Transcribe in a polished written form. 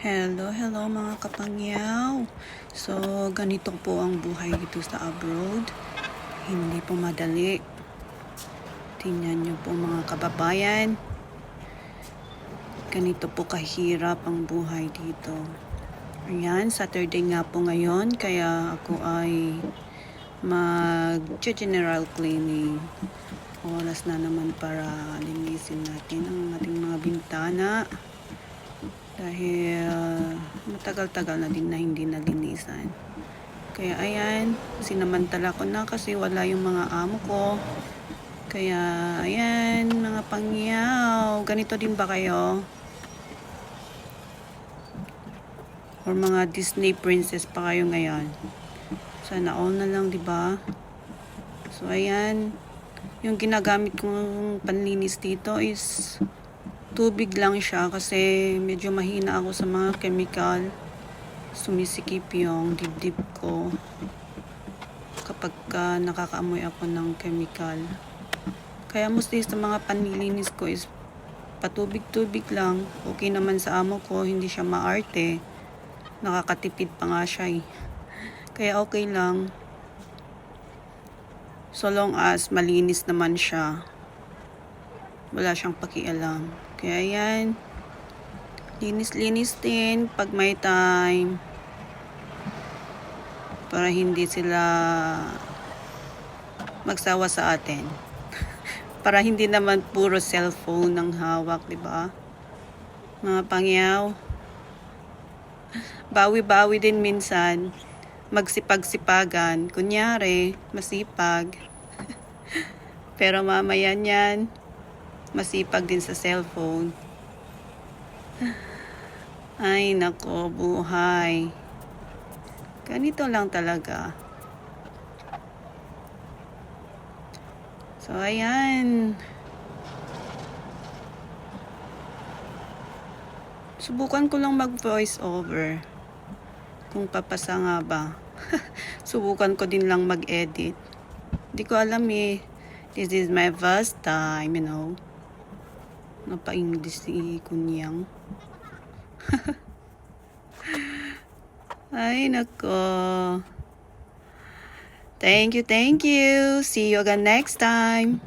Hello mga kapangyaw. So, ganito po ang buhay dito sa abroad. Hindi po madali. Tingnan nyo po mga kababayan. Ganito po kahirap ang buhay dito. Ayan, Saturday nga po ngayon. Kaya ako ay mag-general cleaning. Oras na naman para linisin natin ang ating mga bintana. Dahil matagal-tagal na din na hindi nalinisan. Kaya ayan, sinamantala ko na kasi wala yung mga amo ko. Kaya ayan, mga pangyaw, ganito din ba kayo? Or mga Disney princess pa kayo ngayon? Sana all na lang, di ba? So ayan, yung ginagamit kong panlinis dito is tubig lang siya kasi medyo mahina ako sa mga chemical. Sumisikip yung dibdib ko kapag nakakaamoy ako ng chemical. Kaya mostly sa mga panlilinis ko is patubig-tubig lang. Okay naman sa amo ko, hindi siya maarte. Nakakatipid pa nga siya eh. Kaya okay lang. So long as malinis naman siya. Wala siyang pakialam. Kaya yan, linis-linis din pag may time. Para hindi sila magsawa sa atin. Para hindi naman puro cellphone ang hawak, di ba? Mga pangyaw. Bawi-bawi din minsan. Magsipag-sipagan. Kunyari, masipag. Pero mamaya niyan, masipag din sa cellphone. Ay, nako, buhay. Ganito lang talaga. So, ayan. Subukan ko lang mag-voice over. Kung papasa nga ba. Subukan ko din lang mag-edit. Hindi ko alam eh. This is my first time, you know. Napa-English si Kunyang. Ay, nako. Thank you. See you again next time.